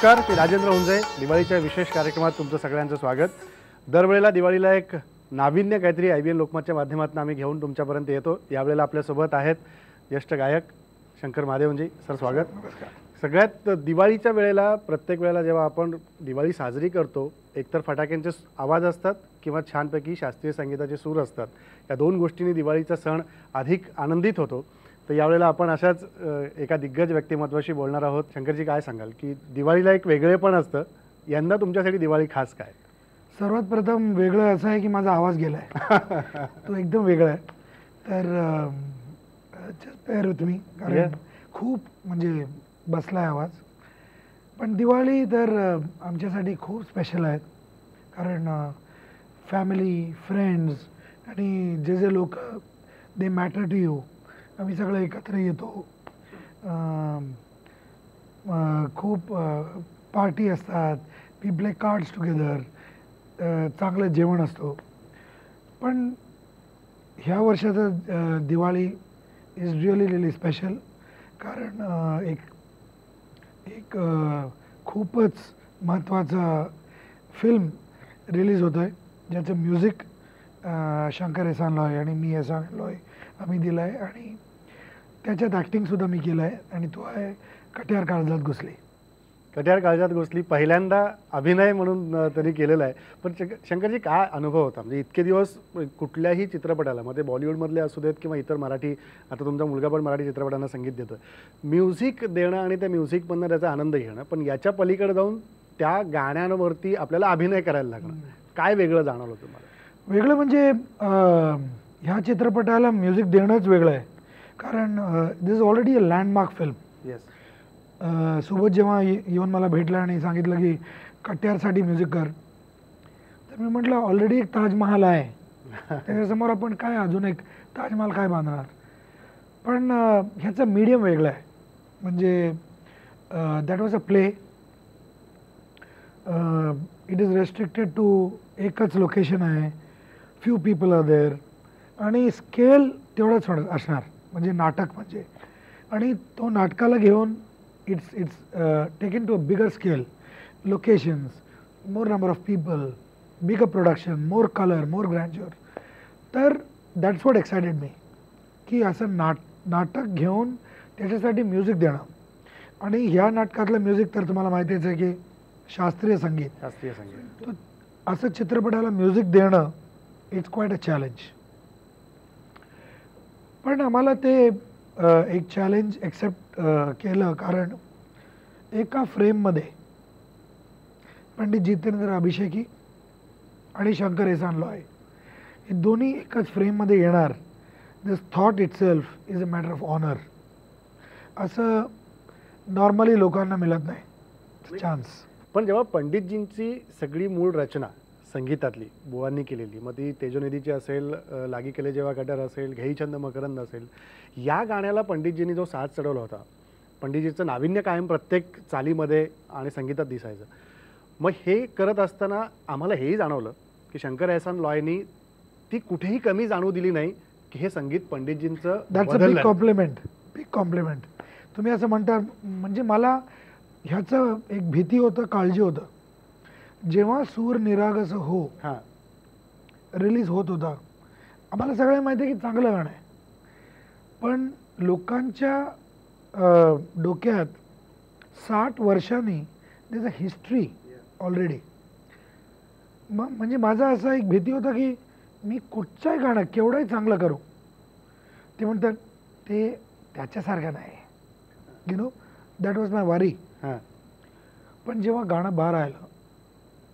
नमस्कार, मी राजेंद्र हुंजे. दिवाळीच्या विशेष कार्यक्रमात तुमचं सगळ्यांचं स्वागत. दरवेळेला दिवाळीला एक नाविन्य काहीतरी IBN लोकमतच्या माध्यमातून आम्ही घेऊन तुमच्यापर्यंत येतो. यावेळेला आपल्यासोबत आहेत ज्येष्ठ गायक शंकर महादेवनजी. सर स्वागत. सगळ्यात दिवाळीच्या वेळेला प्रत्येक वेळेला जेव्हा आपण दिवाळी साजरी करतो, एकतर फटाक्यांचे आवाज असतात किंवा छानपैकी शास्त्रीय संगीताचे सूर असतात. या दोन गोष्टींनी दिवाळीचा सण अधिक आनंदित होतो. तर यावेळेला आपण अशाच एका दिग्गज व्यक्तिमत्वाशी बोलणार आहोत. शंकरजी, काय सांगाल की दिवाळीला एक वेगळेपण असतं, यंदा तुमच्यासाठी दिवाळी खास काय? सर्वात प्रथम वेगळं असं आहे की माझा आवाज गेलाय. तो एकदम वेगळा आहे. तर जस्ट बेअर विथ मी, कारण खूप म्हणजे बसलाय आवाज. पण दिवाळी तर आमच्यासाठी खूप स्पेशल आहेत, कारण फॅमिली, फ्रेंड्स आणि जे जे लोक दे मॅटर टू यू, आम्ही सगळे एकत्र येतो. खूप पार्टी असतात, वी प्ले कार्ड्स टुगेदर, चांगलं जेवण असतो. पण ह्या वर्षाचं दिवाळी इज रिअली स्पेशल, कारण एक खूपच महत्त्वाचं फिल्म रिलीज होतं आहे, ज्याचं म्युझिक शंकर एहसान लॉय आणि मी एहसान लॉय आम्ही दिलं आहे, आणि त्याच्यात ॲक्टिंगसुद्धा मी केलं आहे, आणि तो आहे कट्यार काळजात घुसली. कट्यार काळजात घुसली पहिल्यांदा अभिनय म्हणून तरी केलेला आहे. पण शंकरजी, काय अनुभव होता? म्हणजे इतके दिवस कुठल्याही चित्रपटाला, मग ते बॉलिवूडमधले असू देत किंवा इतर मराठी, आता तुमचा मुलगा पण मराठी चित्रपटांना संगीत देतो, म्युझिक देणं आणि त्या म्युझिकमधनं त्याचा आनंद घेणं, पण याच्या पलीकडे जाऊन त्या गाण्यांवरती आपल्याला अभिनय करायला लागणं, काय वेगळं जाणवलं तुम्हाला? वेगळं म्हणजे ह्या चित्रपटाला म्युझिक देणंच वेगळं आहे, कारण this is already a landmark film. Yes. सोबत जेव्हा येऊन मला भेटलं आणि सांगितलं की कट्यारसाठी म्युझिक कर, तर मी म्हटलं ऑलरेडी एक ताजमहाल आहे, त्याच्यासमोर आपण काय अजून एक ताजमहाल काय बांधणार. पण ह्याचं मीडियम वेगळं आहे. म्हणजे that was a play. It is restricted to एकच लोकेशन आहे, फ्यू पीपल आर देअर, आणि स्केल तेवढंच असणार, म्हणजे नाटक म्हणजे. आणि तो नाटकाला घेऊन it's taken to a bigger scale, locations, more number of people, bigger production, more color, more grandeur. तर that's what excited me, की असं नाटक घेऊन त्याच्यासाठी म्युझिक देणं. आणि ह्या नाटकातलं म्युझिक तर तुम्हाला माहितीच आहे की शास्त्रीय संगीत. तर असं चित्रपटाला म्युझिक देणं इट्स क्वाईट अ चॅलेंज. पण आम्हाला ते एक चॅलेंज एक्सेप्ट केलं, कारण एका फ्रेममध्ये पंडित जितेंद्र अभिषेकी आणि शंकर एहसान लॉय हे दोन्ही एकच फ्रेममध्ये येणार. This thought itself is a matter of honour. असं नॉर्मली लोकांना मिळत नाही चान्स. पण जेव्हा पंडितजींची सगळी मूळ रचना संगीतातली बुवांनी केलेली, मग ती तेजोनिधीची असेल, लागी केले जेव्हा कट्यार असेल, घेईचंद मकरंद असेल, या गाण्याला पंडितजींनी जो साथ चढवला होता, पंडितजीचं नाविन्य कायम प्रत्येक चालीमध्ये आणि संगीतात दिसायचं. मग हे करत असताना आम्हाला हेही जाणवलं की शंकर एहसान लॉयनी ती कुठेही कमी जाणवू दिली नाही की हे संगीत पंडितजींचं. That's a big compliment, big compliment. तुम्ही असं म्हणता, म्हणजे मला ह्याचं एक भीती होतं, काळजी होतं. जेव्हा सूर निरागस हो रिलीज होत होता, आम्हाला सगळ्यांना माहिती आहे की चांगलं गाणं आहे, पण लोकांच्या डोक्यात 60 वर्षांनी त्याचं हिस्ट्री ऑलरेडी. म्हणजे माझा असा एक भीती होता की मी कुठच्याही गाणं केवढंही चांगलं करू, ते म्हणतात ते त्याच्यासारखं नाही, यु नो, दॅट वॉज माय वरी. पण जेव्हा गाणं बाहेर आलं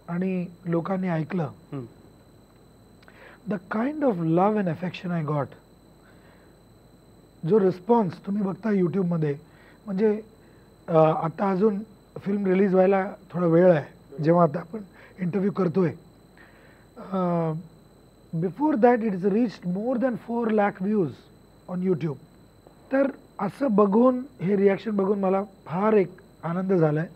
आणि लोकांनी ऐकलं, the kind of love and affection I got, जो रिस्पॉन्स तुम्ही बघता यूट्यूबमध्ये, म्हणजे आता अजून फिल्म रिलीज व्हायला थोडा वेळ आहे, जेव्हा आता आपण इंटरव्ह्यू करतोय, before that it is reached more than 4 lakh views on YouTube. तर असं बघून, हे रिॲक्शन बघून मला फार एक आनंद झाला आहे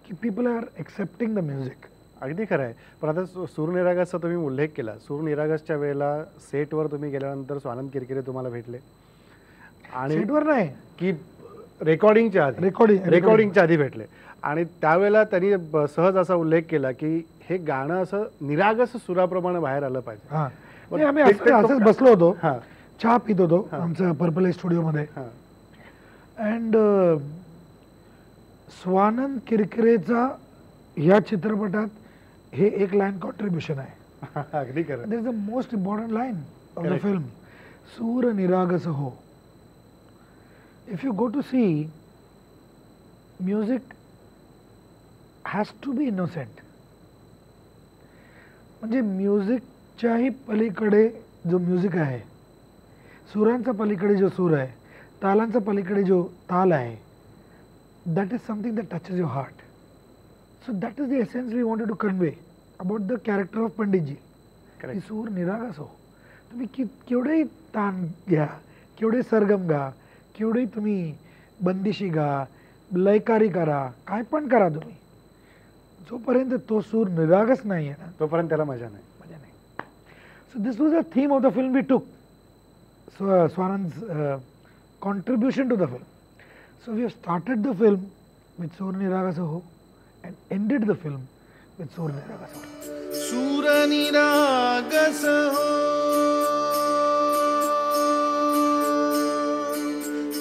की people are accepting the music. अगदी खरं आहे. पण आता सूरनिरागसचा तुम्ही उल्लेख केला. सूरनिरागसच्या वेळेला सेटवर तुम्ही गेल्यानंतर स्वानंद किरकिरे तुम्हाला भेटले, आणि सेटवर नाही की रेकॉर्डिंगच्या आधी रेकॉर्डिंगच्या आधी भेटले आणि त्यावेळेला त्यांनी सहज असा उल्लेख केला की हे गाणं असं निरागस सुराप्रमाणे बाहेर आलं पाहिजे. आम्ही असंच बसलो होतो, चहा पित होतो आमच्या पर्पल स्टुडिओ मध्ये, अँड स्वानंद किरकिरेचा या चित्रपटात हे एक लाईन कॉन्ट्रीब्युशन आहे. अगदी खरं. This is the most important line of the film, सूर निरागस हो. If you go to see, music has to be innocent. म्हणजे म्युझिकच्याही पलीकडे जो म्युझिक आहे, सुरांचा पलीकडे जो सूर आहे, तालांचा पलीकडे जो ताल आहे, that is something that touches your heart. So that is the essence we wanted to convey about the character of Panditji. की सूर निरागस हो. तुम्ही केवढेही तान घ्या, केवढे सरगम गा, केवढेही तुम्ही बंदिशी गा, लयकारी करा, काय पण करा तुम्ही, जोपर्यंत तो सूर निरागस नाही आहे ना, तोपर्यंत त्याला मजा नाही. So this was the theme of the film we took. So Swanand's contribution to the film. So we have started the film with Sur Niragasa Ho and ended the film with Sur Niragasa Ho. Sur Niragasa Ho,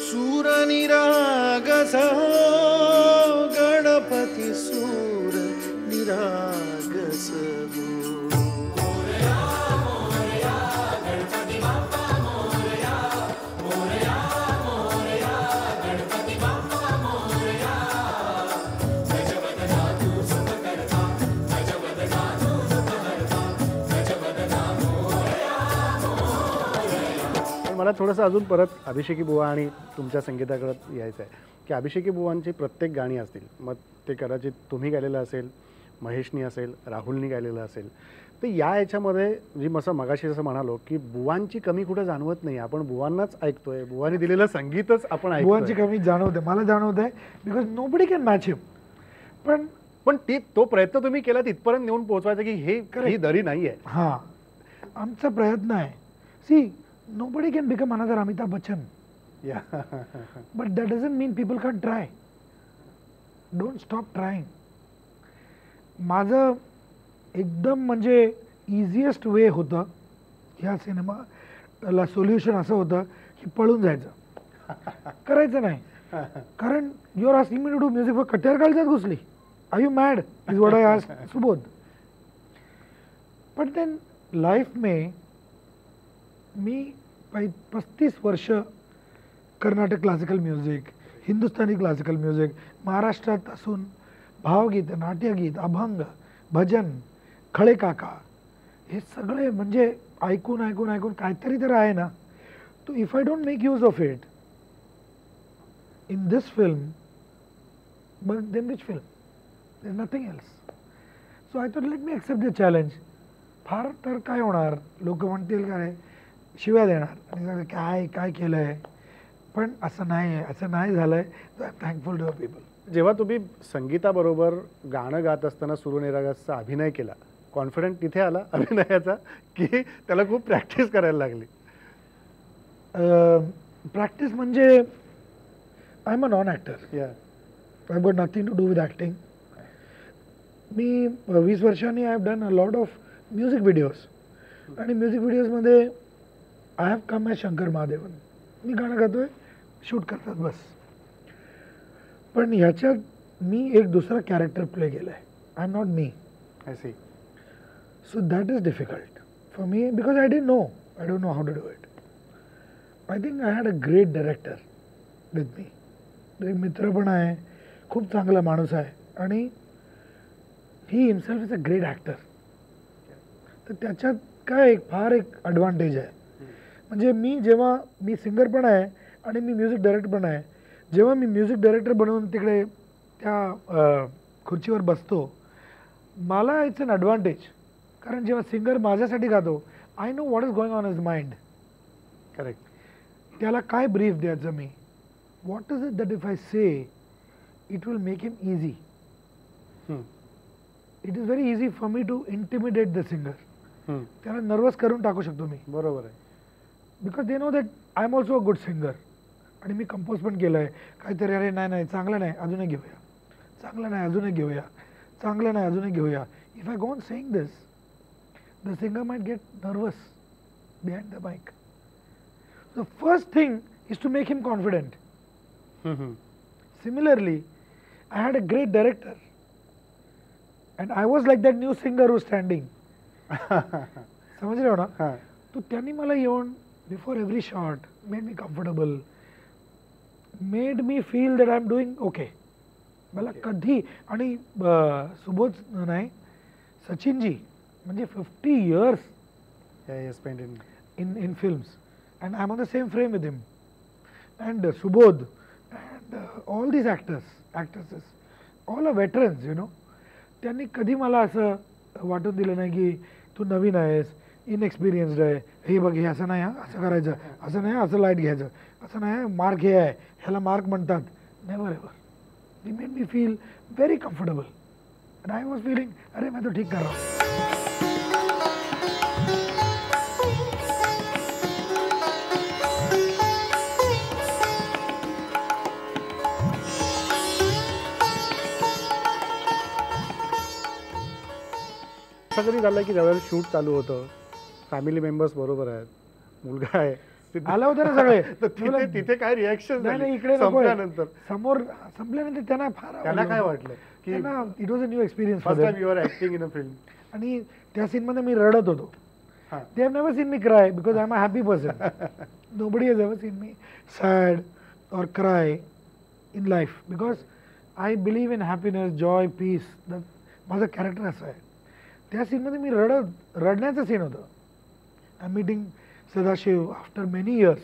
Sur Niragasa Ho, Ganapati Sur Niragasa Ho. मला थोडंसं अजून परत अभिषेकी बुवा आणि तुमच्या संगीताकडे यायचं आहे की अभिषेकी बुवांची प्रत्येक गाणी असतील, मग ते कदाचित तुम्ही गायलेलं असेल, महेशनी असेल, राहुलनी गायलेलं असेल, तर याच्यामध्ये जी मग मगाशी जसं म्हणालो की बुवांची कमी कुठं जाणवत नाही. आपण बुवांनाच ऐकतोय, बुवांनी दिलेलं संगीतच आपण ऐकतोय. बुवांची कमी जाणवते, मला जाणवते, बिकॉज नोबडी कॅन मॅच हिम. पण तो प्रयत्न तुम्ही केला तिथपर्यंत नेऊन पोहोचवायचा की ही दरी नाही आहे. हां, आमचा प्रयत्न आहे. See, nobody can become another Amitabh Bachchan. Yeah. But that doesn't mean people can't try. Don't stop trying. माझं एकदम म्हणजे इझिएस्ट वे होतं ह्या सिनेमाला, सोल्युशन असं होतं की पळून जायचं, करायचं नाही. कारण you are asking me to do music for Katyar Kaljat Ghusli. Are you mad is what I asked Subodh. But then life में मी 35 वर्ष Karnataka classical music, Hindustani classical music, महाराष्ट्रात असून भावगीत, नाट्यगीत, अभंग, भजन, खळे काका, हे सगळे म्हणजे ऐकून ऐकून ऐकून काहीतरी तर आहे ना. तो if I don't make use of it in this film, but then which film, there is nothing else. So I thought let me accept the challenge. फार तर काय होणार, लोक म्हणतील काय, शिव्या देणार आणि काय काय केलं आहे, पण असं नाही आहे, असं नाही झालं आहे. So I am thankful to the people. जेव्हा तुम्ही संगीताबरोबर गाणं गात असताना सूर निरागसचा अभिनय केला, कॉन्फिडंट तिथे आला अभिनयाचा की त्याला खूप प्रॅक्टिस करायला लागली? प्रॅक्टिस म्हणजे I am a non actor. I got nothing to do with acting. मी 20 वर्षांनी I have done a lot of music videos, आणि म्युझिक व्हिडिओजमध्ये I have come as Shankar Mahadevan. मी गाणं गातोय, शूट करतात बस. पण ह्याच्यात मी एक दुसरा कॅरेक्टर प्ले केलं आहे. I am not me. I see. So that is difficult for me because I don't know how to do it. I think I had a great director with me. एक मित्र पण आहे, खूप चांगला माणूस आहे, आणि he himself is a great actor. तर त्याच्यात काय फार एक ॲडव्हान्टेज आहे. म्हणजे जेव्हा मी सिंगर पण आहे आणि मी म्युझिक डायरेक्टर पण आहे, जेव्हा मी म्युझिक डायरेक्टर बनवून तिकडे त्या खुर्चीवर बसतो, मला इट्स अन ॲडव्हान्टेज. कारण जेव्हा सिंगर माझ्यासाठी गातो, I know what is going on his mind. Correct. त्याला काय ब्रीफ द्यायचं मी, what is it that if I say it will make him easy. It is very easy for me to intimidate the singer. त्याला nervous करून टाकू शकतो मी. बरोबर आहे. Because they know that I am also a good singer. आणि मी compose पण केलं आहे काहीतरी, अरे नाही नाही चांगलं नाही अजूनही घेऊया, चांगलं नाही अजूनही घेऊया, चांगलं नाही अजूनही घेऊया. If I go on saying this, the singer might get nervous behind the mic. The first thing is to make him confident. Similarly, I had a great director, and I was like that new singer who's standing. समझ रहे हो ना? हां. तो त्यांनी मला येऊन before every shot made me comfortable, made me feel that I am doing okay. मला कधी आणि सुबोध नाही सचिनजी म्हणजे 50 years spent in films, and I'm on the same frame with him, and Subodh and all these actresses all are veterans, you know. त्यांनी कधी मला असं वाटून दिलं नाही की तू नवीन आहेस, इनएक्सपिरियन्स्ड आहे, हे बघ हे असं नाही, असं करायचं, असं नाही असं लाईट घ्यायचं, असं नाही मार्क हे आहे, ह्याला मार्क म्हणतात. Never ever. They made me feel very comfortable, and I was feeling अरे मैं तो ठीक कर रहा हूँ. असं कधी झालं की ज्यावेळेला शूट चालू होतं, फॅमिली मेंबर्स बरोबर आहेत, मुलगा आहे, आला होता ना सगळे, तर तिथे काय रिॲक्शन नाही इकडे संपल्यानंतर समोर संपल्यानंतर त्यांना फार त्यांना काय वाटलं की it was a new experience first time you are acting in a film? आणि त्या सीन मध्ये मी रडत होतो. हां. They have never seen me cry because I am a happy person. Nobody has ever seen me sad or cry in life because I believe in happiness, joy, peace. माझं character असं आहे. त्या सीनमध्ये मी रडण्याचं सीन होतं. I am meeting Sadashiv after many years,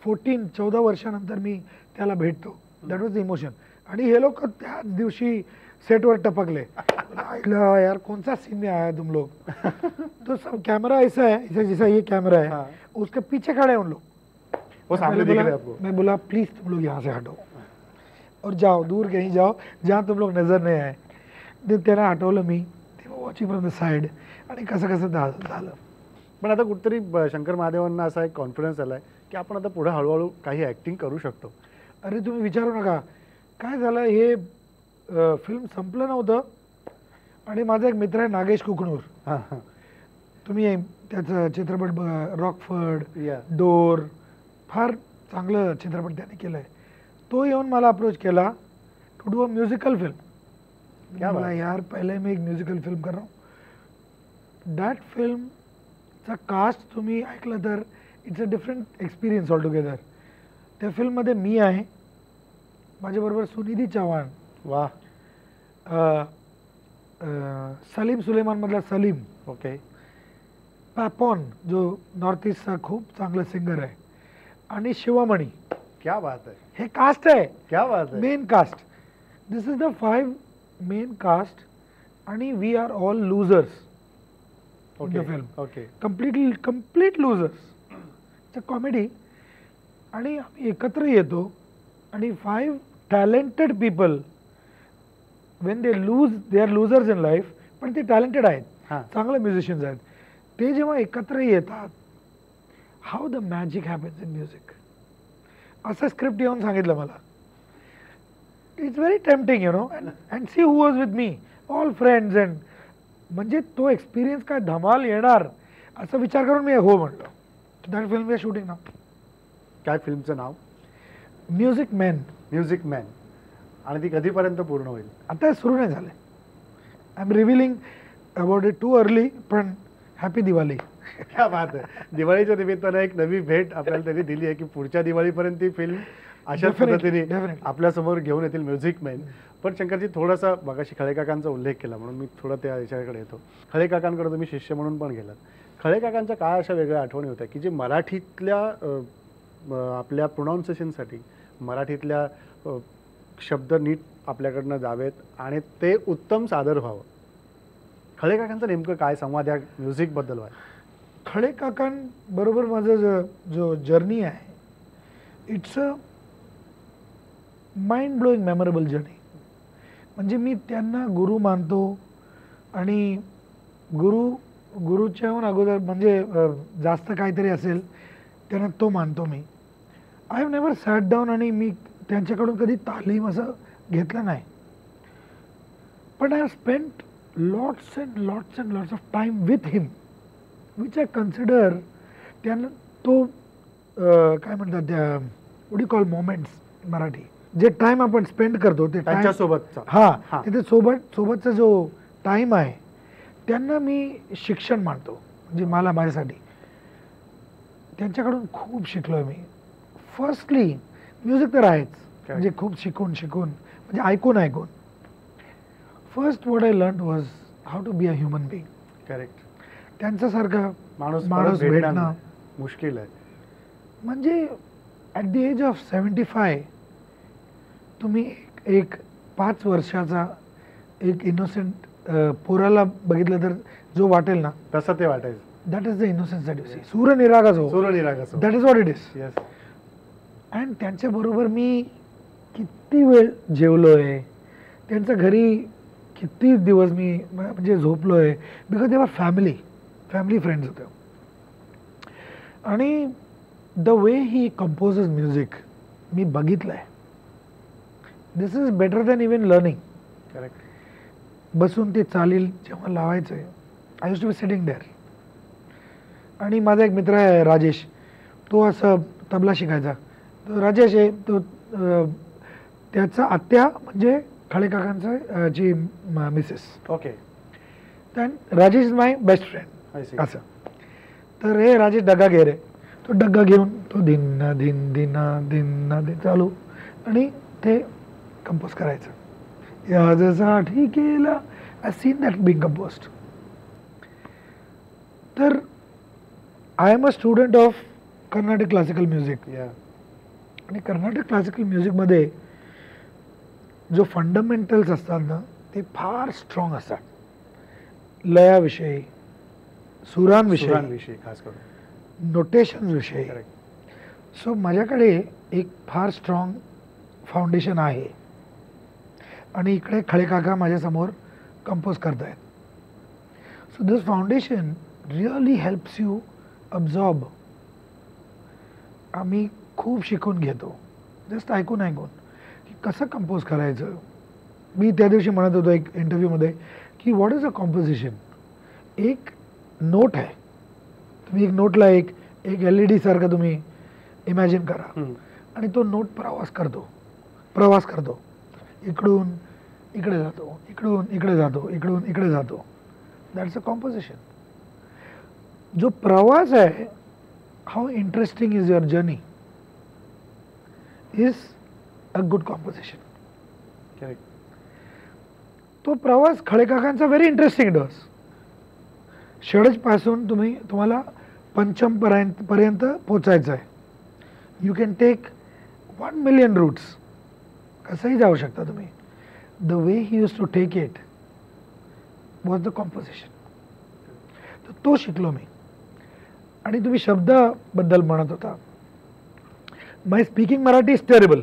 14 वर्षानंतर मी त्याला भेटतो. That was the emotion. आणि हे लोक त्याच दिवशी सेटवर टपकले. यार कौन सा सीन में आया तुम लोग? तो सब कैमरा ऐसा है, जैसा ये कैमरा है, उसके पीछे खड़े हैं उन लोग. वो सामने दिख रहे हैं आपको. मैं बोला प्लीज तुम लोग यहाँ से हटो और जाओ, दूर कहीं जाओ जहाँ तुम लोग नजर नहीं आए. त्यांना हटवलं मी, वॉचिंग फ्रॉम द साइड, आणि कसं कसं झालं. पण आता कुठेतरी शंकर महादेवांना असा एक कॉन्फिडन्स आलाय की आपण आता पुढे हळूहळू काही ऍक्टिंग करू शकतो. अरे तुम्ही विचारू नका काय झालं. हे फिल्म संपलं नव्हतं आणि माझा एक मित्र आहे नागेश कुकणूर, तुम्ही त्याचं चित्रपट बघा, रॉकफर्ड, डोर, फार चांगलं चित्रपट त्याने केलं आहे. तो येऊन मला अप्रोच केला to do a musical film. क्या बोला यार पहले मैं एक म्युझिकल फिल्म कर रहा हूँ. दॅट फिल्मचा कास्ट तुम्ही ऐकलं तर it's a different experience all together. त्या फिल्ममध्ये मी आहे, माझ्याबरोबर सुनिधी चव्हाण, वा, सलीम सुलेमानमधला सलीम, ओके, पॅपॉन जो नॉर्थ ईस्टचा खूप चांगला सिंगर आहे, आणि शिवामणी. क्या बात आहे. हे कास्ट आहे, क्या बात आहे. Main cast. This is the 5 main cast, आणि we are all losers in the film. Okay, complete losers. It's a comedy. आणि आम्ही एकत्र येतो आणि 5 talented people, when they are losers in life, पण ते टॅलेंटेड आहेत, चांगले म्युझिशियन्स आहेत. ते जेव्हा एकत्र येतात, how the magic happens in music. असं स्क्रिप्ट येऊन सांगितलं मला. It's very tempting you know, and see who was with me, all friends. अँड म्हणजे तो एक्सपिरियन्स काय धमाल येणार असं विचार करून मी हो म्हटलं. That film we are shooting now. काय फिल्मचं नाव? Music man. Music man. आणि ती कधीपर्यंत पूर्ण होईल? आता सुरू नाही झालं. I am revealing about it too early, पण हॅपी दिवाळी. क्या बात आहे. दिवाळीच्या निमित्तानं एक नवी भेट आपल्याला त्यांनी दिली आहे की पुढच्या दिवाळीपर्यंत ती फिल्म अशाच पद्धतीने आपल्यासमोर घेऊन येतील, म्युझिक मॅन. पण शंकरजी थोडासा मगाशी खळे काकांचा उल्लेख केला म्हणून मी थोडं त्या विषयाकडे येतो. खळे काकांकडे तुम्ही शिष्य म्हणून पण गेलात. खळे काकांच्या काय अशा वेगळ्या आठवणी होत्या की जे मराठीतल्या आपल्या प्रोनाऊन्सिएशनसाठी, मराठीतल्या शब्द नीट आपल्याकडनं जावेत आणि ते उत्तम सादर व्हावं? खळे काकांचं नेमकं काय संवाद या म्युझिकबद्दल व्हाय? खळे काकांबरोबर माझं जो जर्नी आहे, it's a mind blowing memorable journey. म्हणजे मी त्यांना गुरु मानतो, आणि गुरुच्याहून अगोदर म्हणजे जास्त काहीतरी असेल त्यांना तो मानतो मी. I have never sat down आणि मी त्यांच्याकडून कधी तालीम असं घेतलं नाही. पण I have spent lots and lots of time with him, which I consider त्यांना तो काय म्हणतात त्या what you call moments Marathi, जे टाइम आपण स्पेंड करतो ते त्यांच्यासोबतचा. हा तिथे सोबतचा जो टाइम आहे त्यांना मी शिक्षण मानतो. म्हणजे मला माझ्यासाठी त्यांच्याकडून खूप शिकलोय मी. फर्स्टली म्युझिक तर आहेच, म्हणजे खूप शिकून म्हणजे ऐकून first what I learn was how to be a human being. Correct. त्यांच्यासारखा माणूस भेटणं मुश्किल आहे. म्हणजे ॲट द एज ऑफ 75 तुम्ही एक 5 वर्षाचा एक इनोसेंट पोराला बघितलं तर जो वाटेल ना तसं ते वाटायचं. That is the innocence that you see. सूर्यनिरागस हो, that is what it is. Yes. And त्यांच्याबरोबर मी किती वेळ जेवलोय, त्यांच्या घरी किती दिवस मी म्हणजे झोपलोय, बिकॉज दे वर फॅमिली फ्रेंड्स होते. आणि the way he composes music मी बघितलंय, this is better than even learning. Correct. बसून ते चालील जेव्हा लावायचं आहे, I use to be sitting there. आणि माझा एक मित्र आहे राजेश, तो असं तबला शिकायचा. तो राजेश आहे, तो त्याचा आत्या म्हणजे खळे काकांचा ची मिसेस. ओके. तर Rajesh is my best friend असं. तर हे राजेश डग्गा घे रे, तो डग्गा घेऊन तो धिन्ना धिन धिना धिन्ना धिन चालू आणि ते कंपोज करायचं. यासाठी केला, I seen that being composed. तर I am a student of Carnatic classical music. आणि कर्नाटक क्लासिकल म्युझिकमध्ये जो फंडामेंटल्स असतात ना ते फार स्ट्रॉंग असतात. लयाविषयी, सुरांविषयी, खास करून नोटेशन्स विषयी. सो माझ्याकडे एक फार स्ट्रॉंग फाउंडेशन आहे. आणि इकडे खळे काका माझ्यासमोर कंपोज करतायत. So this foundation really helps you absorb. आम्ही खूप शिकून घेतो जस्ट ऐकून की कसं कंपोज करायचं. मी त्या दिवशी म्हणत होतो एक इंटरव्ह्यूमध्ये की व्हॉट इज अ कॉम्पोजिशन. एक नोट आहे, तुम्ही एक नोटला एक LED सारखं तुम्ही इमॅजिन करा आणि तो नोट प्रवास करतो. इकडून इकडे जातो, इकडून इकडे जातो, इकडून इकडे जातो. That's a composition. जो प्रवास आहे, how interesting is your journey, is a good composition. Correct. तो प्रवास खळे काकांचा व्हेरी इंटरेस्टिंग डस. षडजपासून तुम्हाला पंचम पर्यंत पोचायचं आहे. You can take 1 million routes, कसंही जाऊ शकता तुम्ही. The way he use to take it was the composition. तर तो शिकलो मी. आणि तुम्ही शब्दाबद्दल म्हणत होता, my speaking Marathi is terrible.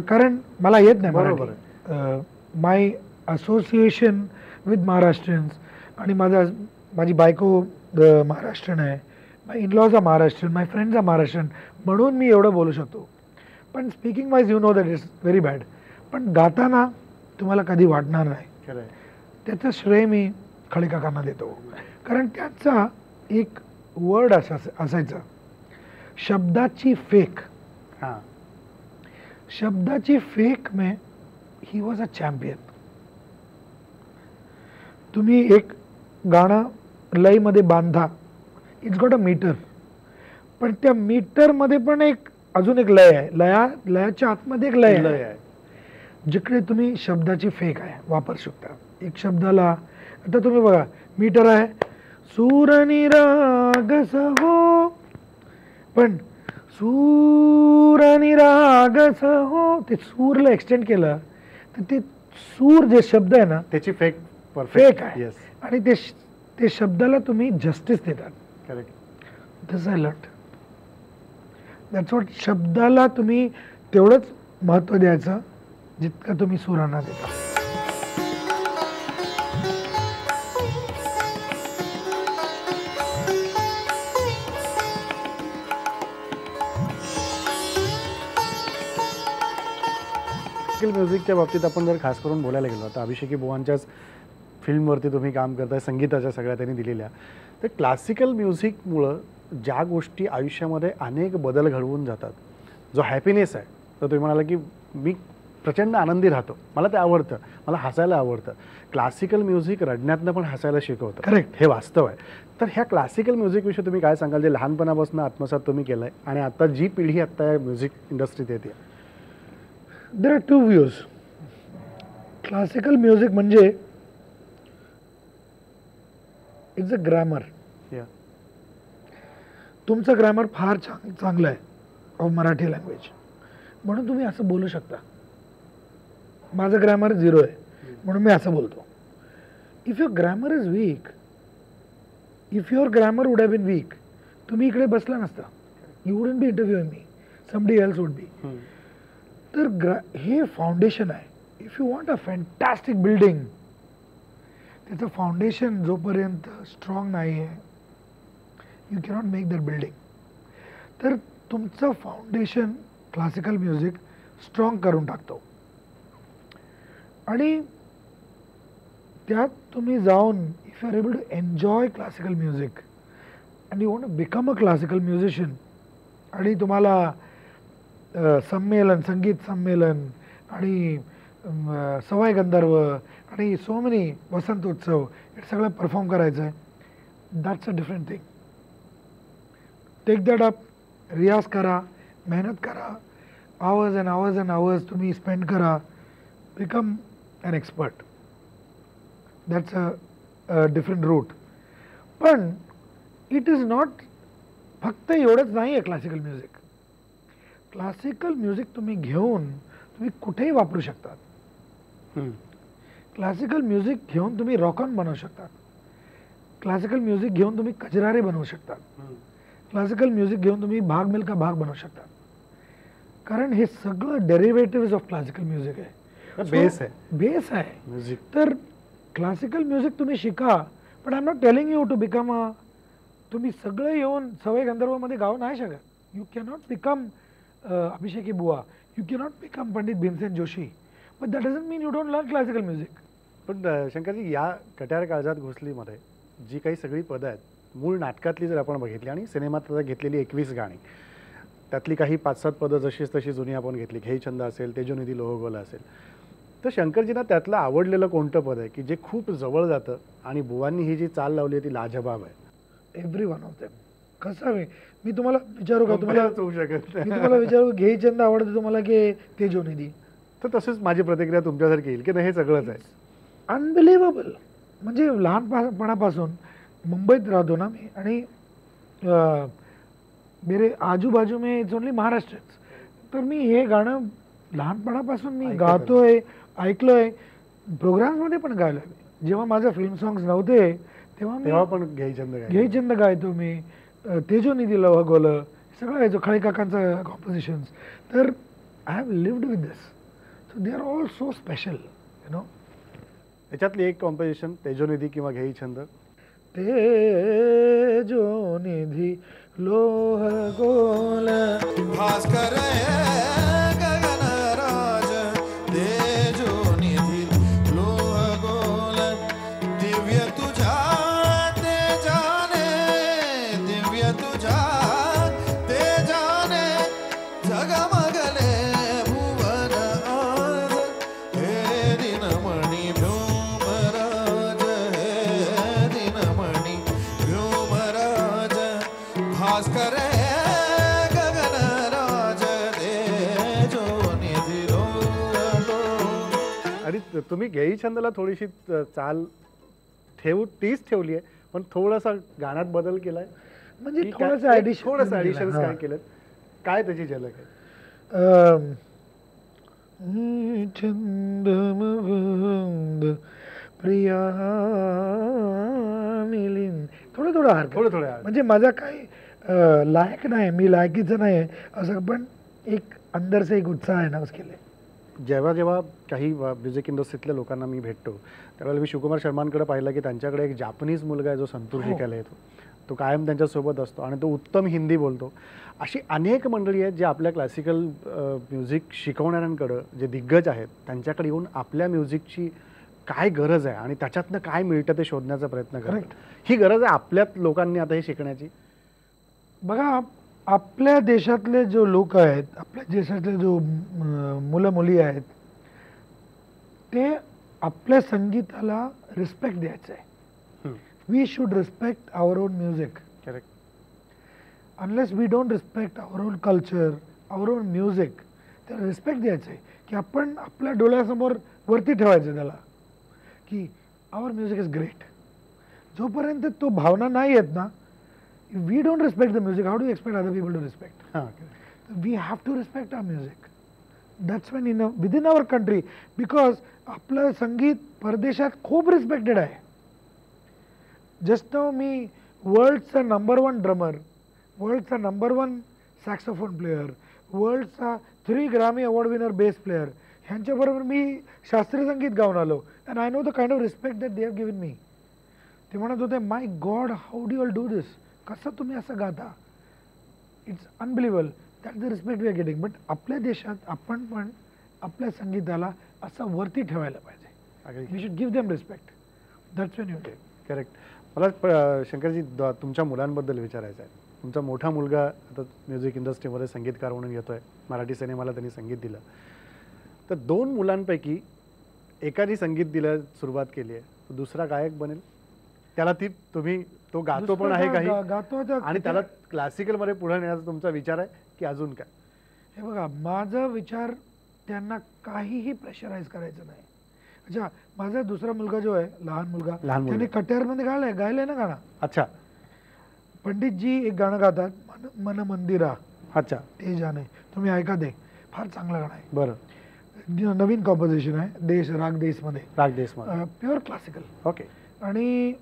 कारण मला येत नाही Marathi. My association with Maharashtrians, आणि माझी बायको महाराष्ट्रीयन आहे, my in laws are Maharashtrian, my friends are Maharashtrian, म्हणून मी एवढं बोलू शकतो. पण speaking wise you know that is very bad. पण गाताना तुम्हाला कधी वाटणार नाही. त्याचं श्रेय मी खळे काकांना देतो. कारण त्यांचा एक वर्ड असायचा, शब्दाची फेक. शब्दाची फेक में ही वॉज अ चॅम्पियन. तुम्ही एक गाणं लयमध्ये बांधा, इट्स गॉट अ मीटर, पण त्या मीटरमध्ये पण अजून एक लय आहे. लयाच्या आतमध्ये एक लय आहे, जिकडे तुम्ही शब्दाची फेक आहे वापरू शकता. एक शब्दाला आता तुम्ही बघा, मीटर आहे सूर आणि राग हो, पण सूर आणि राग हो, ते सूरला एक्सटेंड केलं तर ते सूर जे शब्द आहे ना त्याची फेक आहे. आणि ते शब्दाला तुम्ही जस्टिस देतात. Correct. This I learn. That's what. शब्दाला तुम्ही तेवढंच महत्त्व द्यायचं जितकं तुम्ही सुरांना देता. क्लासिकल म्युझिकच्या बाबतीत आपण जर खास करून बोलायला गेलो तर अभिषेकी बुवांच्याच फिल्मवरती तुम्ही काम करताय, संगीताच्या सगळ्या त्यांनी दिलेल्या, तर क्लासिकल म्युझिकमुळं ज्या गोष्टी आयुष्यामध्ये अनेक बदल घडवून जातात, जो हॅपीनेस आहे, तर तुम्ही म्हणाला की मी प्रचंड आनंदी राहतो, मला ते आवडतं, मला हसायला आवडतं. क्लासिकल म्युझिक रडण्यातनं पण हसायला शिकवतं. करेक्ट. हे वास्तव आहे. तर ह्या क्लासिकल म्युझिकविषयी तुम्ही काय सांगाल, जे लहानपणापासून आत्मसात तुम्ही केलं आहे आणि आता जी पिढी आत्ता या म्युझिक इंडस्ट्रीत येते? There are two views. Classical music म्हणजे इट्स अ ग्रॅमर. तुमचं ग्रॅमर फार चांगलं आहे ऑफ मराठी लँग्वेज, म्हणून तुम्ही असं बोलू शकता. माझं ग्रॅमर 0 आहे म्हणून मी असं बोलतो. If your grammar is weak, if your grammar would have been weak, तुम्ही इकडे बसला नसता. You wouldn't be interviewing me, somebody else would be. तर हे फाउंडेशन आहे. If you want a fantastic building, त्याचं फाउंडेशन जोपर्यंत स्ट्रॉंग नाही आहे, you cannot make that building. तर तुमचं फाउंडेशन क्लासिकल म्युझिक स्ट्रॉंग करून टाकतो. आणि त्यात तुम्ही जाऊन if you are able to enjoy classical music and you want to become a classical musician, आणि तुम्हाला संमेलन, संगीत संमेलन आणि सवाई गंधर्व आणि सो मेनी वसंतोत्सव हे सगळं परफॉर्म करायचं आहे, that's a different thing. Take that up, रियाज करा, मेहनत करा, hours and hours and hours तुम्ही स्पेंड करा, become an expert. That's a different route. पण it is not फक्त एवढंच नाही आहे क्लासिकल म्युझिक. क्लासिकल म्युझिक तुम्ही घेऊन तुम्ही कुठेही वापरू शकतात. क्लासिकल म्युझिक घेऊन तुम्ही रॉकॉन बनवू शकतात. क्लासिकल म्युझिक घेऊन तुम्ही कजरारे बनवू शकतात. क्लासिकल म्युझिक घेऊन तुम्ही भाग मिल्खा भाग बनवू शकतात. कारण हे सगळं डेरिव्हेटिव्ह ऑफ क्लासिकल म्युझिक आहे. बेस आहे, बेस आहे म्युझिक. तर क्लासिकल म्युझिक तुम्ही शिका, पण I am not telling you to become a, तुम्ही सगळं येऊन सवाई गंधर्वमध्ये गाऊ नाही शकत. यू कॅनॉट बिकम अभिषेकी बुवा, you cannot become Pandit Bhimsen Joshi, but that doesn't mean you don't learn classical music. पण शंकरजी, या कट्यार काळजात घुसलीमध्ये जी काही सगळी पदं आहेत, मूळ नाटकातली जर आपण बघितली आणि सिनेमात आता घेतलेली 21 गाणी, त्यातली काही 5-7 पदं जशीच तशी जुनी आपण घेतली, घेई छंद असेल, तेजोनिधी लोहगोला असेल, तर शंकरजींना त्यातलं आवडलेलं कोणतं पद आहे की जे खूप जवळ जातं आणि बुवांनी ही जी चाल लावली आहे ती लाजबाब आहे? Every one of them. कसं मी तुम्हाला विचारू का, तुम्हाला होऊ शकत मी तुम्हाला विचारू घेई छंद आवडतं तुम्हाला की तेजोनिधी? तर तसंच माझी प्रतिक्रिया तुमच्यासारखी येईल की नाही, हे सगळंच आहे. अनबिलिव्हेबल. म्हणजे लहानपणापासून मुंबईत राहतो ना मी, आणि मेरे आजूबाजू में इट्स ओनली महाराष्ट्र. तर मी हे गाणं लहानपणापासून मी गातोय, ऐकलंय, प्रोग्राम्समध्ये पण गायलोय. जेव्हा माझं फिल्म सॉंग्स नव्हते तेव्हा पण घेई छंद गायतो मी, तेजोनिधी लोहगोलं सगळं गायचो, खळे काकांचं कॉम्पोजिशन्स. तर I have lived with this, so they are all so special, you know. याच्यातली एक कॉम्पोजिशन तेजोनिधी किंवा घेई छंद. तेजोनिधी लोहगोल भास्कर गगनराज तेजोनिधी लोहगोल दिव्य तुझ्या तेजाने, दिव्य तुझ्या तेजाने जगमगले भुवन आज. हे दिनमणि भ्योमराज, हे दिनमणि भ्योमराज भास्कर आणि तुम्ही घेई छंदला थोडीशी चाल तीच ठेवली आहे, पण थोडासा गाण्यात बदल केलाय, म्हणजे की थोडंसं काय- ऍडिशन, थोडंसं ऍडिशन्स काय केलं, काय त्याची झलक आहे? छंद मगंद प्रिया मिलिंद, थोडं थोडं हरकत, थोडं म्हणजे माझा काही लायक नाही, मी लायकीचं नाही असं, पण एक अंदर से एक उत्साह आहे ना उसके लिए. जेव्हा जेव्हा काही म्युझिक इंडस्ट्रीतल्या लोकांना मी भेटतो त्यावेळेला मी शिवकुमार शर्मांकडे पाहिलं की त्यांच्याकडे एक जापनीज मुलगा आहे जो संतूर शिकायला येतो, तो कायम त्यांच्यासोबत असतो आणि तो उत्तम हिंदी बोलतो. अशी अनेक मंडळी आहेत जे आपल्या क्लासिकल म्युझिक शिकवणाऱ्यांकडं जे दिग्गज आहेत त्यांच्याकडे येऊन आपल्या म्युझिकची काय गरज आहे आणि त्याच्यातनं काय मिळतं ते शोधण्याचा प्रयत्न करतात. ही गरज आहे आपल्यात लोकांनी आता हे शिकण्याची. बघा, आपल्या देशातले जो लोक आहेत, आपल्या देशातले जो मुलं मुली आहेत, ते आपल्या संगीताला रिस्पेक्ट द्यायचं आहे. We should respect our own music. Correct. Unless we don't respect our own culture, our own music, त्याला रिस्पेक्ट द्यायचं आहे की आपण आपल्या डोळ्यासमोर वरती ठेवायचं त्याला की आवर म्युझिक इज ग्रेट. जोपर्यंत तो भावना नाही येत ना, we don't respect the music, how do expect other people to respect? We have to respect our music. That's when within our country, because आपलं संगीत परदेशात खूप रिस्पेक्टेड आहे. जस्ट नाव मी वर्ल्डचा नंबर 1 ड्रमर, वर्ल्डचा नंबर 1 सॅक्सोफोन प्लेयर, वर्ल्डचा 3 Grammy award winner bass player, ह्यांच्याबरोबर मी शास्त्रीय संगीत गाऊन आलो. And I know the kind of respect that they have given me. ते म्हणत होते, my god, how do you all do this? कसं तुम्ही असं गाता? It's unbelievable. That the respect we are getting. But आपल्या देशात आपण पण आपल्या संगीताला असं वरती ठेवायला पाहिजे. We should give them respect. That's when you do. Correct. मला शंकरजी तुमच्या मुलांबद्दल विचारायचं आहे. तुमचा मोठा मुलगा आता म्युझिक इंडस्ट्रीमध्ये संगीतकार म्हणून येतोय, मराठी सिनेमाला त्यांनी संगीत दिलं. तर 2 मुलांपैकी एकाने संगीत दिलं सुरुवात केली आहे, तो दुसरा गायक बनेल. त्याला तुम्ही तो गातो पण आहे काही आणि त्याला क्लासिकलमध्ये पुढे नेण्याचा तुमचा विचार आहे की अजून काय? हे बघा, माझा विचार त्यांना काहीही प्रेशराईज करायचं नाही. अच्छा, माझा दुसरा मुलगा जो आहे, लहान मुलगा, त्याने कट्यारमध्ये गायलंय ना गाणं. अच्छा. पंडितजी एक गाणं गातात, मन मंदिरा. अच्छा. ते जाणे, तुम्ही ऐका, ते फार चांगलं गाणं आहे. बरं. नवीन कॉम्पोजिशन आहे, देश राग देशमध्ये, प्युअर क्लासिकल. ओके. आणि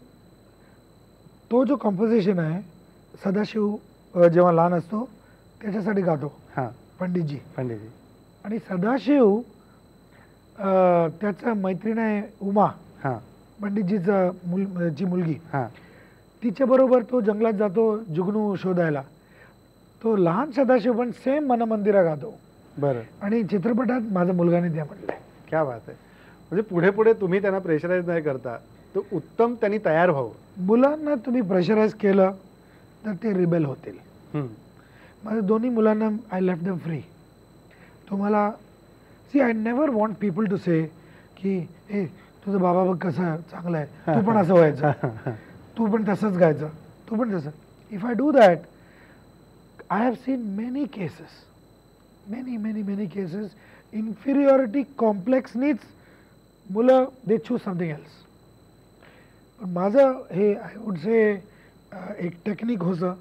तो जो कॉम्पोजिशन आहे, सदाशिव जेव्हा लहान असतो त्याच्यासाठी गातो पंडितजी. आणि सदाशिव त्याचा मैत्रीण आहे उमा, पंडितजीची मुलगी. तिच्या बरोबर तो जंगलात जातो जुगनू शोधायला. तो लहान सदाशिव पण सेम मन मंदिरा गातो. बरं. आणि चित्रपटात माझा मुलगाने त्या म्हटलंय. क्या बात आहे. म्हणजे पुढे पुढे तुम्ही त्यांना प्रेशराईज नाही करता, तो उत्तम त्यांनी तयार व्हावं. मुलांना तुम्ही प्रेशराईज केलं तर ते रिबेल होतील. माझ्या दोन्ही मुलांना आय लेफ्ट देम फ्री. तुम्हाला I never want people to say की ए तुझं बाबा बघ कसं चांगलं आहे, तू पण असं व्हायचं, तू पण तसंच गायचं, तू पण तसं. If I do that, I have seen many cases, many cases, inferiority कॉम्प्लेक्सनीच मुलं दे चूज समथिंग एल्स. पण माझं हे आय वुड से एक टेक्निक होतं,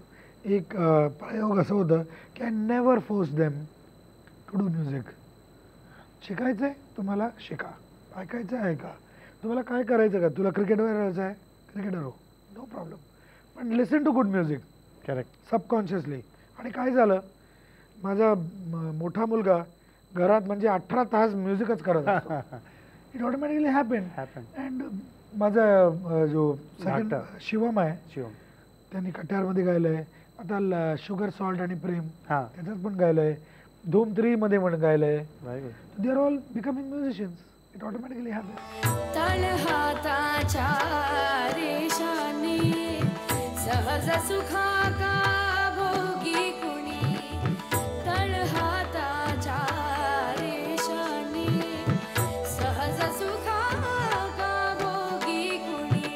एक प्रयोग असं होतं की I never force them to do music. शिकायचं आहे तुम्हाला शिका, ऐकायचं आहे ऐका, तुम्हाला काय करायचं का, तुला क्रिकेटर व्हायचं आहे क्रिकेटर हो, नो प्रॉब्लेम, पण listen to good music. Correct. Subconsciously. आणि काय झालं, माझा मोठा मुलगा घरात म्हणजे 18 तास म्युझिकच करत असतो. It automatically happen. अँड माझा जो सेकंड शिवम आहे, त्यांनी कट्यारमध्ये गायलंय. आता शुगर सॉल्ट आणि प्रेम त्याच्यात पण गायलंय. धूम 3 मध्ये पण गायलंय. दे are all becoming musicians. It automatically happen. तळ हाताच्या रेषाने सहज सुखा का भोगी कुणी, तळ हाताच्या रेषाने सहज सुखा का भोगी कुणी,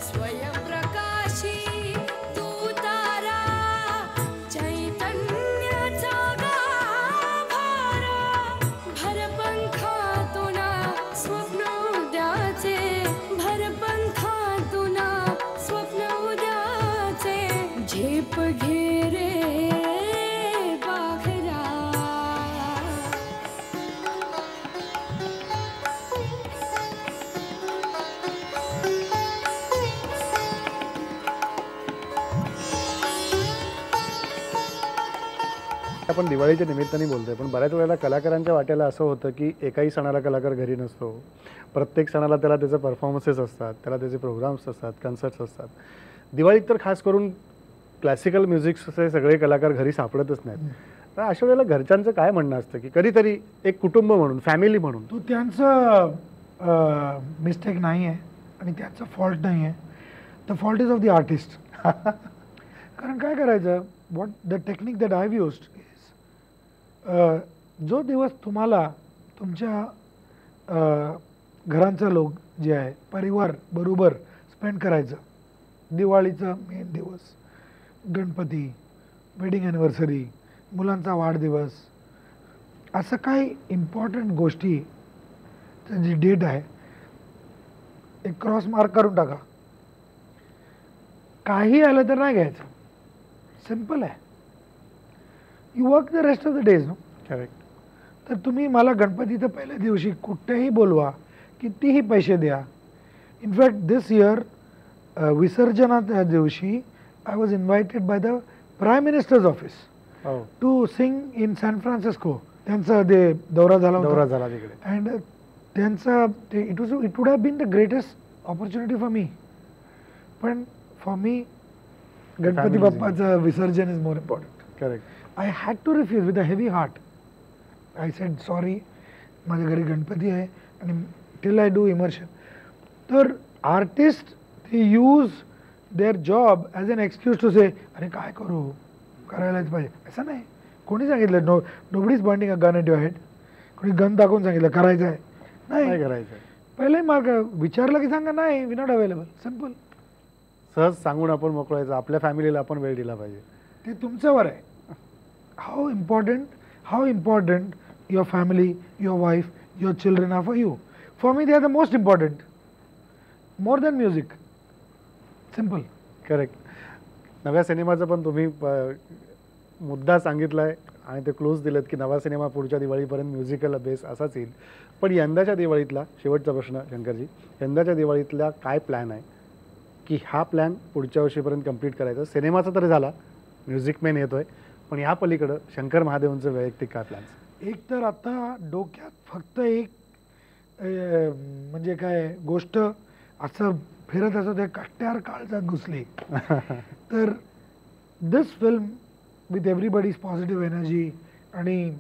स्वयंप्रकाशी तू तारा चैतन्याचा गाभारा, भरपंखातून स्वप्न उद्याचे, भरपंखातून स्वप्न उद्याचे, झेप घे रे बाखरा. आपण दिवाळीच्या निमित्ताने बोलतोय, पण बऱ्याच वेळेला कलाकारांच्या वाट्याला असं होतं की एकाही सणाला कलाकार घरी नसतो. प्रत्येक सणाला त्याला त्याचे परफॉर्मन्सेस असतात, त्याला त्याचे प्रोग्राम्स असतात, कन्सर्ट्स असतात. दिवाळीत तर खास करून क्लासिकल म्युझिकचे सगळे कलाकार घरी सापडतच नाहीत. तर अशा वेळेला घरच्यांचं काय म्हणणं असतं की कधीतरी एक कुटुंब म्हणून, फॅमिली म्हणून तो त्यांचं मिस्टेक नाही आहे आणि त्यांचं फॉल्ट नाही आहे. The fault is of the artist. कारण काय करायचं, what the technique that I have used is, जो दिवस तुम्हाला तुमच्या घरांचा लोक जे आहे परिवार बरोबर स्पेंड करायचं, दिवाळीचा मेन दिवस, गणपती, वेडिंग ॲनिव्हर्सरी, मुलांचा वाढदिवस, असं काही इम्पॉर्टंट गोष्टी जी डेट आहे एक क्रॉस मार्क करून टाका. काही आलं तर नाही घ्यायचं, सिम्पल आहे. You work the rest of the days. No correct. तर तुम्ही मला गणपतीच्या पहिल्या दिवशी कुठेही बोलवा, कितीही पैसे द्या. इनफॅक्ट दिस इयर विसर्जनाच्या दिवशी I was invited by the prime minister's office हो, to sing in San Francisco. त्यांचा ते दौरा झाला दौरा झाला तिकडे. अँड त्यांचा ते it would have been the greatest opportunity for me. पण फॉर मी गणपती Family बाप्पाचं विसर्जन is more important. Correct. I had to refuse with a heavy heart. I said sorry, माझ्या घरी गणपती आहे आणि टिल आय डू इमर्शन. तर artist ते use their job as an excuse to say अरे काय करू, करायलाच पाहिजे. असं नाही. कोणी सांगितलं nobody is pointing a gun at your head. कोणी गन दाखवून सांगितलं करायचं आहे काय नाही. करायचं, पहिले मार्ग विचारलं की सांगा नाही, वी नॉट अवेलेबल. सिम्पल. सहज सांगून आपण मोकळायचं. आपल्या फॅमिलीला आपण वेळ दिला पाहिजे. ते तुमच्यावर आहे. How important your family, your wife, your children are for you. For me they are the most important, more than music. Simple. Correct. नव्या सिनेमाचं पण तुम्ही मुद्दा सांगितला आहे आणि ते क्लोज दिलेत की नवा सिनेमा पुढच्या दिवाळीपर्यंत म्युझिकल बेस असाच येईल. पण यंदाच्या दिवाळीतला शेवटचा प्रश्न शंकरजी, यंदाच्या दिवाळीतला काय प्लॅन आहे की हा प्लॅन पुढच्या वर्षीपर्यंत कंप्लीट करायचा? सिनेमाचा तर झाला, म्युझिक मेन येतोय, पण या पलीकडं शंकर महादेवनचं वैयक्तिक काय प्लॅन्स? एक तर आता डोक्यात फक्त एक म्हणजे काय गोष्ट असं फिरत असं त्या कट्ट्यावर काळजात घुसली. तर this film with everybody's positive energy आणि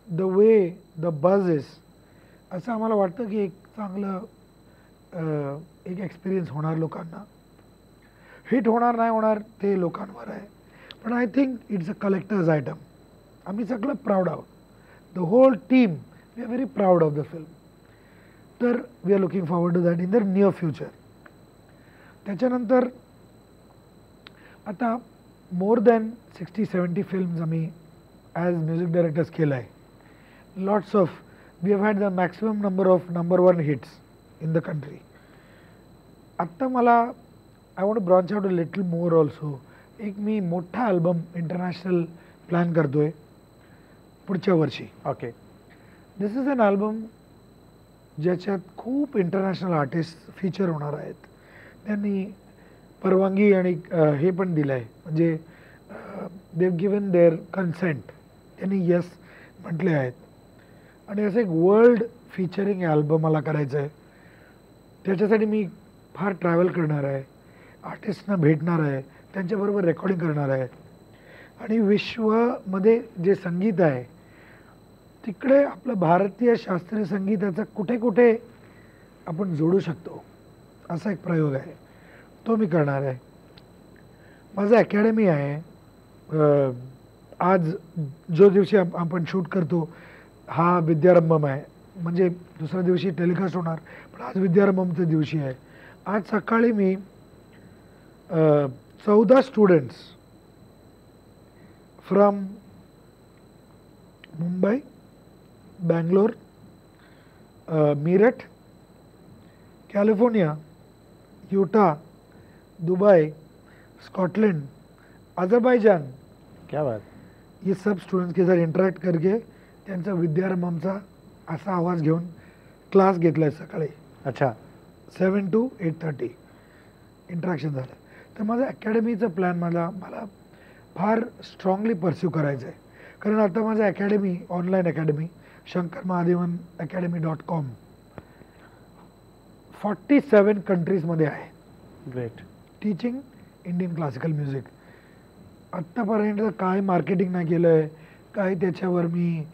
the way the buzz is, असं आम्हाला वाटतं की एक चांगलं एक एक्सपिरियन्स होणार लोकांना. हिट होणार नाही होणार ते लोकांवर आहे. पण I think it's a collector's item. आम्ही सगळं प्राऊड आहोत. The whole team we are very proud of the film. तर we are looking forward to that in the near future. त्याच्यानंतर आता मोर दॅन 60-70 फिल्म्स आम्ही ॲज म्युझिक डायरेक्टर्स केलं आहे. Lots of we have had the maximum number of number 1 hits in the country. आत्ता मला I want to branch out a little more also. एक मी मोठा अल्बम इंटरनॅशनल प्लॅन करतोय पुढच्या वर्षी. Okay. This is an album ज्याच्यात खूप इंटरनॅशनल आर्टिस्ट फीचर होणार आहेत. त्यांनी परवानगी आणि हे पण दिलं आहे, म्हणजे they have given their consent. त्यांनी यस म्हटले आहेत. आणि असं एक वर्ल्ड फीचरिंग अल्बम मला करायचं आहे. त्याच्यासाठी मी फार ट्रॅव्हल करणार आहे, आर्टिस्टना भेटणार आहे, त्यांच्याबरोबर रेकॉर्डिंग करणार आहे. आणि विश्वमध्ये जे संगीत आहे तिकडे आपलं भारतीय शास्त्रीय संगीताचा कुठे कुठे आपण जोडू शकतो असा एक प्रयोग आहे, तो मी करणार आहे. माझं अकॅडमी आहे. आज जो दिवशी आपण शूट करतो हा विद्यारंभम आहे, म्हणजे दुसऱ्या दिवशी टेलिकास्ट होणार, पण आज विद्यारंभमच्या दिवशी आहे. आज सकाळी मी 14 students from Mumbai, Bangalore, Meerut, California, Utah, Dubai, Scotland, Azerbaijan, क्या बात. ये सब स्टुडंट्स के साथ इंटरॅक्ट करके त्यांचा विद्यारंभमचा असा आवाज घेऊन क्लास घेतला आहे सकाळी. अच्छा. 7 to 8:30 इंटरॅक्शन झालं. तर माझं अकॅडमीचं प्लॅन मला फार स्ट्रॉंगली परस्यू करायचं आहे. कारण आता माझं अकॅडमी, ऑनलाईन अकॅडमी shankarmahadevanacademy.com 47 कंट्रीजमध्ये आहे. Great. Teaching Indian classical music. आत्तापर्यंत काय मार्केटिंग नाही केलं आहे, काय त्याच्यावर मी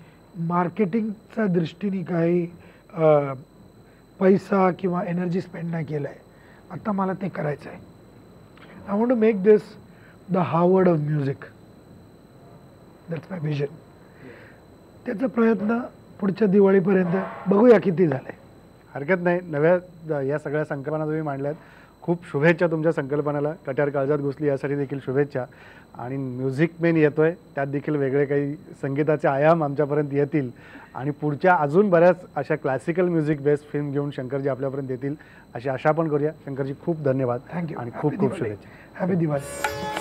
मार्केटिंगच्या दृष्टीने काही पैसा किंवा एनर्जी स्पेंड नाही केलं आहे. आता मला ते करायचं आहे. I want to make this the Harvard of music. That's my vision. त्याचा प्रयत्न पुढच्या दिवाळीपर्यंत बघूया किती झाले. हरकत नाही. नव्या या सगळ्या संकल्पना तुम्ही मांडल्यात. खूप शुभेच्छा तुमच्या संकल्पनाला. कट्यार काळजात घुसली यासाठी देखील शुभेच्छा. आणि म्युझिक मेन येतोय, त्यात देखील वेगळे काही संगीताचे आयाम आमच्यापर्यंत येतील आणि पुढच्या अजून बऱ्याच अशा क्लासिकल म्युझिक बेस्ड फिल्म घेऊन शंकरजी आपल्यापर्यंत येतील अशी आशा पण करूया. शंकरजी खूप धन्यवाद. थँक्यू आणि खूप खूप शुभेच्छा. हॅपी दिवाळी.